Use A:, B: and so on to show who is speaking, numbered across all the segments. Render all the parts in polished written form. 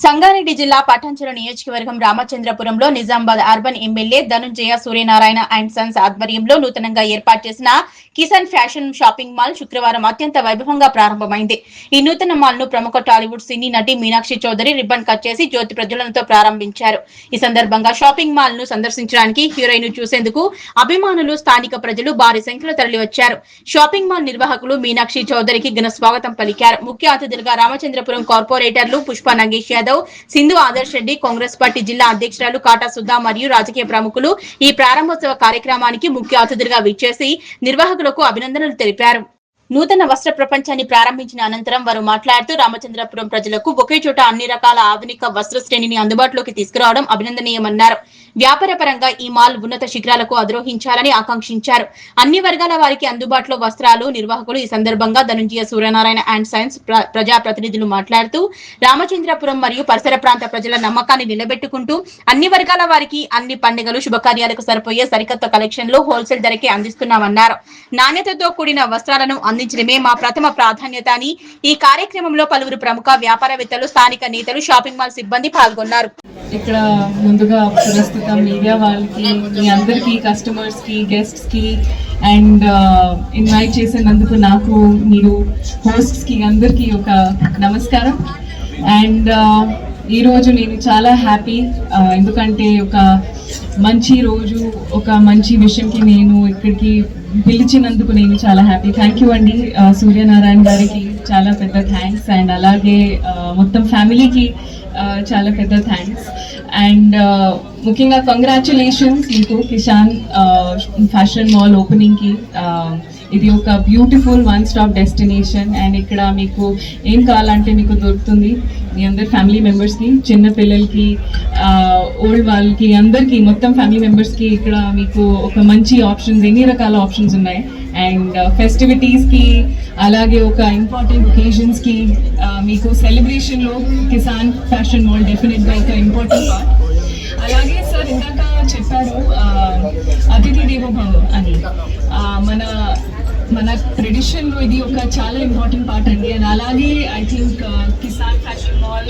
A: సంగారెడ్డి జిల్లా పటాన్చెరు నియోజకవర్గం రామచంద్రపురంలో Nizamabad urban MLA Dhanunjaya Suryanarayana and sons ఆధ్వర్యంలో నూతనంగా ఏర్పాటు చేసిన కిసాన్ ఫ్యాషన్ షాపింగ్ మాల్ శుక్రవారం అత్యంత వైభవంగా ప్రారంభమైంది. ఈ నూతన మాల్ ను ప్రముఖ టాలీవుడ్ సినీ నటి మీనాక్షి చౌదరి రిబ్బన్ కట్ చేసి జ్యోతి ప్రజ్వలనతో ప్రారంభించారు. ఈ సందర్భంగా షాపింగ్ మాల్ ను సందర్శించడానికి హీరోయిన్ చూసేందుకు అభిమానులు స్థానిక ప్రజలు భారీ సంఖ్యలో తరలివచ్చారు. షాపింగ్ మాల్ నిర్వాహకులు మీనాక్షి చౌదరికి ఘన స్వాగతం పలికారు. ముఖ్య అతిథులుగా రామచంద్రపురం కార్పొరేటర్లు పుష్ప నగేష్ యాదవ్, సింధు ఆదర్శ్ రెడ్డి, కాంగ్రెస్ పార్టీ జిల్లా అధ్యక్షురాలు కాటా సుధా మరియు రాజకీయ ప్రముఖులు ఈ ప్రారంభోత్సవ కార్యక్రమానికి ముఖ్య అతిథులుగా విచ్చేసి నిర్వాహకులకు అభినందనలు తెలిపారు. నూతన వస్త్ర ప్రపంచాన్ని ప్రారంభించిన అనంతరం వారు మాట్లాడుతూ రామచంద్రపురం ప్రజలకు ఒకే చోట అన్ని రకాల ఆధునిక వస్త్ర శ్రేణిని అందుబాటులోకి తీసుకురావడం అభినందనీయమన్నారు. వ్యాపార పరంగా ఈ మాల్ ఉన్నత శిఖరాలకు అధిరోహించాలని ఆకాంక్షించారు. అన్ని వర్గాల వారికి అందుబాటులో వస్త్రాలు నిర్వాహకులు ఈ సందర్భంగా ధనుంజయ సూర్యనారాయణ అండ్ సైన్స్ ప్రజాప్రతినిధులు మాట్లాడుతూ రామచంద్రపురం మరియు పరిసర ప్రాంత ప్రజల నమ్మకాన్ని నిలబెట్టుకుంటూ అన్ని వర్గాల వారికి అన్ని పండుగలు శుభకార్యాలకు సరిపోయే సరికొత్త కలెక్షన్లు హోల్సేల్ ధరకే అందిస్తున్నామన్నారు. నాణ్యతతో కూడిన వస్త్రాలను అందించడమే మా ప్రథమ ప్రాధాన్యత అని ఈ కార్యక్రమంలో పలువురు ప్రముఖ వ్యాపారవేత్తలు, స్థానిక నేతలు, షాపింగ్ మాల్ సిబ్బంది పాల్గొన్నారు.
B: ఇక్కడ ముందుగా ప్రస్తుతం మీడియా వాళ్ళకి, మీ అందరికీ, కస్టమర్స్కి, గెస్ట్స్కి అండ్ ఇన్వైట్ చేసినందుకు నాకు, మీరు హోస్ట్స్కి అందరికీ ఒక నమస్కారం. అండ్ ఈరోజు నేను చాలా హ్యాపీ, ఎందుకంటే ఒక మంచి రోజు, ఒక మంచి విషయంకి నేను ఇక్కడికి పిలిచినందుకు నేను చాలా హ్యాపీ. థ్యాంక్ యూ అండి సూర్యనారాయణ గారికి చాలా పెద్ద థ్యాంక్స్. అండ్ అలాగే మొత్తం ఫ్యామిలీకి చాలా పెద్ద థ్యాంక్స్. అండ్ ముఖ్యంగా కంగ్రాచులేషన్స్ మీకు కిసాన్ ఫ్యాషన్ మాల్ ఓపెనింగ్కి. ఇది ఒక beautiful one stop destination. And ఇక్కడ మీకు ఏం కావాలంటే మీకు దొరుకుతుంది. మీ అందరి ఫ్యామిలీ మెంబర్స్కి, చిన్న పిల్లలకి, ఓల్డ్ వాళ్ళకి, అందరికీ, మొత్తం ఫ్యామిలీ మెంబర్స్కి ఇక్కడ మీకు ఒక మంచి ఆప్షన్స్, ఎన్ని రకాల ఆప్షన్స్ ఉన్నాయి. అండ్ ఫెస్టివిటీస్కి, అలాగే ఒక ఇంపార్టెంట్ ఒకేషన్స్కి మీకు సెలబ్రేషన్లో కిసాన్ ఫ్యాషన్ మాల్ డెఫినెట్గా ఒక ఇంపార్టెంట్ పార్ట్. అలాగే సార్ ఇందాక చెప్పారు అతిథి దేవో భవ అని. మన ట్రెడిషన్లో ఇది ఒక చాలా ఇంపార్టెంట్ పార్ట్ అండి. అండ్ అలాగే I think Kisan fashion mall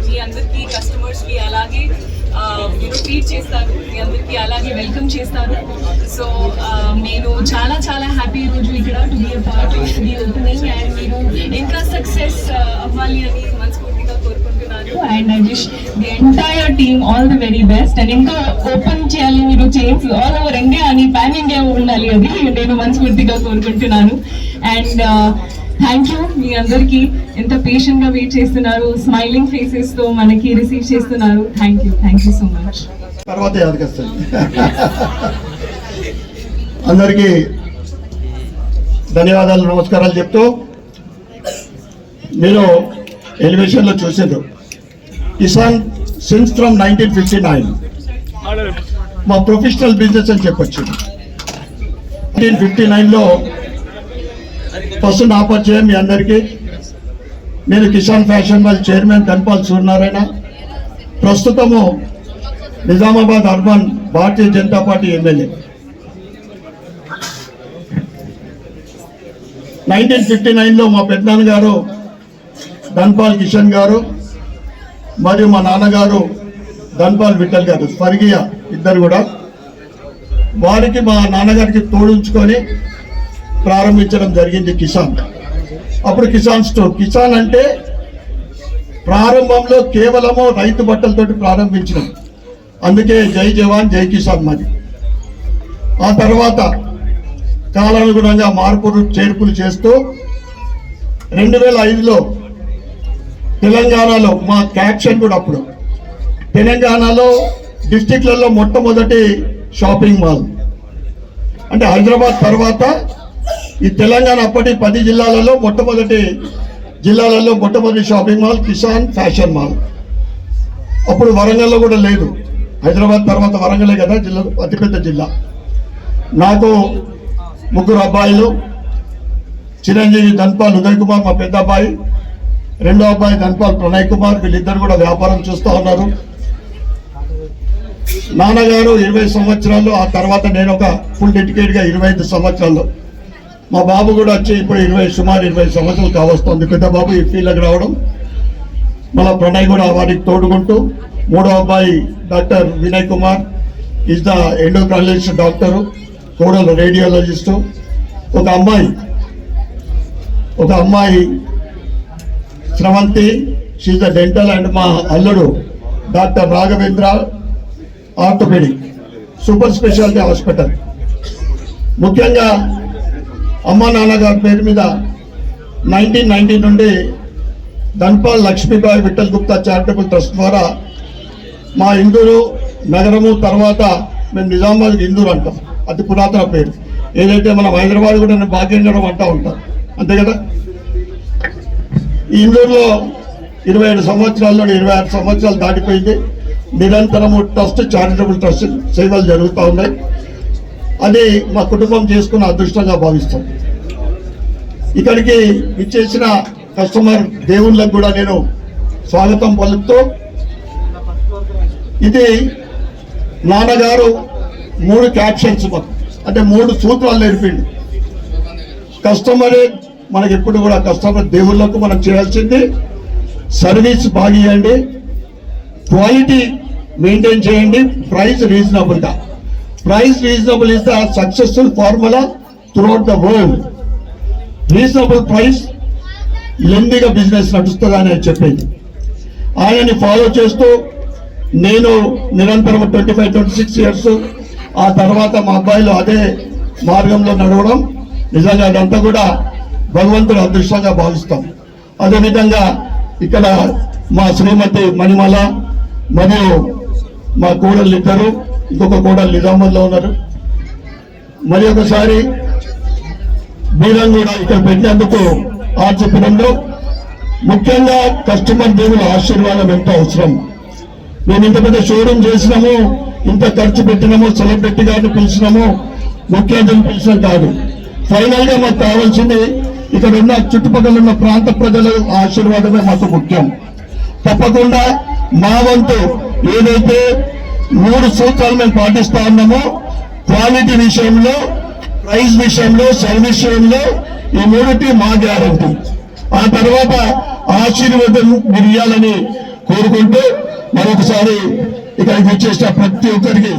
B: మీ అందరికీ, కస్టమర్స్కి అలాగే ట్రీట్ చేస్తారు, మీ అందరికీ అలాగే వెల్కమ్ చేస్తారు. సో నేను చాలా చాలా హ్యాపీ ఈరోజు ఇక్కడ to be a part of the opening. And మీరు ఇంకా సక్సెస్ అవ్వాలి అని మనస్ఫూర్తిగా కోరుకుంటున్నాను. And I wish the entire team all the very best. And ఇంకా ఓపెన్ చేయాలి మీరు చైన్స్ ఆల్ ఓవర్ ఇండియా అని, పాన్ ఇండియా ఉండాలి, అది నేను మనస్ఫూర్తిగా కోరుకుంటున్నాను. అండ్ థ్యాంక్ యూ మీ అందరికీ, ఎంత పేషెంట్గా వెయిట్ చేస్తున్నారు, స్మైలింగ్ ఫేసెస్తో మనకి రిసీవ్ చేస్తున్నారు. Thank you so much.
C: తర్వాత యాదకొస్తుంది. అందరికీ ధన్యవాదాలు, నమస్కారాలు చెప్తూ, నేను ఎలివేషన్లో చూసాను కిసాన్ సిన్స్ ఫ్రమ్ 1959 మా ప్రొఫెషనల్ బిజినెస్ అని చెప్పొచ్చు. 1959లో ఫస్ట్ నా పరిచయం మీ అందరికీ. నేను Kisan fashion mall chairman Dhanpal Suryanarayana. ప్రస్తుతము Nizamabad urban Bharatiya Janata party MLA. 1959లో మా పెద్దనాన్న గారు ధన్పాల్ కిషన్ గారు మరియు మా నాన్నగారు ధన్పాల్ విఠల్ గారు, స్వర్గీయ ఇద్దరు కూడా, వారికి మా నాన్నగారికి తోడుంచుకొని ప్రారంభించడం జరిగింది కిసాన్. అప్పుడు కిసాన్ స్టోర్. కిసాన్ అంటే ప్రారంభంలో కేవలము రైతు బట్టలతోటి ప్రారంభించడం, అందుకే జై జవాన్ జై కిసాన్ మాది. ఆ తర్వాత కాలానుగుణంగా మార్పులు చేర్పులు చేస్తూ 2005లో తెలంగాణలో మా క్యాప్షన్ కూడా, అప్పుడు తెలంగాణలో డిస్టిక్లలో మొట్టమొదటి షాపింగ్ మాల్ అంటే హైదరాబాద్ తర్వాత ఈ తెలంగాణ అప్పటి 10 జిల్లాలలో మొట్టమొదటి shopping mall Kisan fashion mall. అప్పుడు వరంగల్లో కూడా లేదు. హైదరాబాద్ తర్వాత వరంగలే కదా జిల్లా, అతిపెద్ద జిల్లా. నాకు 3 అబ్బాయిలు. చిరంజీవి ధన్పాల్ ఉదయ్ కుమార్ మా పెద్ద అబ్బాయి, రెండో అబ్బాయి ధన్పాల్ ప్రణయ్ కుమార్. వీళ్ళిద్దరు కూడా వ్యాపారం చూస్తూ ఉన్నారు. నాన్నగారు 20 సంవత్సరాలు, ఆ తర్వాత నేను ఒక ఫుల్ డెడికేట్గా 25 సంవత్సరాలు. మా బాబు కూడా వచ్చి ఇప్పుడు సుమారు 20 సంవత్సరాలు కావస్తుంది పెద్ద బాబు ఈ ఫీల్డ్కి రావడం. మన ప్రణయ్ కూడా వారికి తోడుకుంటూ, మూడో అబ్బాయి doctor Vinay Kumar is the endocrinologist doctor, కోడలు రేడియాలజిస్టు. ఒక అమ్మాయి Sravanthi, she's the dental. And మా అల్లుడు doctor Raghavendra, orthopedic, super speciality hospital. ముఖ్యంగా అమ్మా నాన్నగారి పేరు మీద 1990 నుండి ధన్పాల్ లక్ష్మీబాయి విఠల్ గుప్తా చారిటబుల్ ట్రస్ట్ ద్వారా మా ఇందూరు నగరము, తర్వాత మేము నిజామాబాద్ ఇందూరు అంటాం, అతి పురాతన పేరు. ఏదైతే మనం హైదరాబాద్ కూడా భాగ్యనగరం అంటూ ఉంటాం, అంతే కదా. ఈ ఇందూరులో 27 సంవత్సరాల్లో 26 సంవత్సరాలు దాటిపోయింది. నిరంతరము ట్రస్ట్, చారిటబుల్ ట్రస్ట్ సేవలు జరుగుతూ ఉన్నాయి. అది మా కుటుంబం చేసుకున్న అదృష్టంగా భావిస్తాం. ఇక్కడికి ఇచ్చేసిన కస్టమర్ దేవుళ్ళకు కూడా నేను స్వాగతం పలుకుతూ, ఇది నాన్నగారు 3 క్యాప్షన్స్ అంటే 3 సూత్రాలు నేర్పిండు. కస్టమరే మనకి ఎప్పుడు కూడా కస్టమర్ దేవుళ్ళకు మనం చేయాల్సింది సర్వీస్ బాగా ఇవ్వండి, క్వాలిటీ మెయింటైన్ చేయండి, ప్రైస్ రీజనబుల్గా. Price reasonable is the successful formula throughout the world. Reasonable price లెందీగా బిజినెస్ నడుస్తుంది అని చెప్పేది. ఆయనని ఫాలో చేస్తూ నేను నిరంతరం 25-26 ఇయర్స్, ఆ తర్వాత మా అబ్బాయిలు అదే మార్గంలో నడవడం, నిజంగా అదంతా కూడా భగవంతుడు అదృష్టంగా భావిస్తాం. అదేవిధంగా ఇక్కడ మా శ్రీమతి మణిమల మరియు మా కోడళ్ళు ఇద్దరు, ఇంకొక కోడలు నిజామాబాద్లో ఉన్నారు. మరి ఒకసారి బీరం కూడా ఇక్కడ పెట్టినందుకు ఆర్చపురంలో ముఖ్యంగా కస్టమర్ దేవుల ఆశీర్వాదం ఎంతో అవసరం. మేము ఇంత పెద్ద షోరూమ్ చేసినాము, ఇంత ఖర్చు పెట్టినాము, సెలబ్రిటీ గారిని పిలిచినాము, ముఖ్య అతిథిని పిలిచినాం కాదు. ఫైనల్ గా మాకు కావాల్సింది ఇక్కడ ఉన్న చుట్టుపక్కల ఉన్న ప్రాంత ప్రజల ఆశీర్వాదమే మాకు ముఖ్యం. తప్పకుండా మా వంతు ఏదైతే 3 సూత్రాలు మేము పాటిస్తా ఉన్నామో, క్వాలిటీ విషయంలో, ప్రైస్ విషయంలో, సర్వీస్ విషయంలో, ఈ 3 మా గ్యారంటీ. ఆ తర్వాత ఆశీర్వాదం మీరు ఇవ్వాలని కోరుకుంటూ మరొకసారి ఇక్కడికి వచ్చేసిన ప్రతి ఒక్కరికి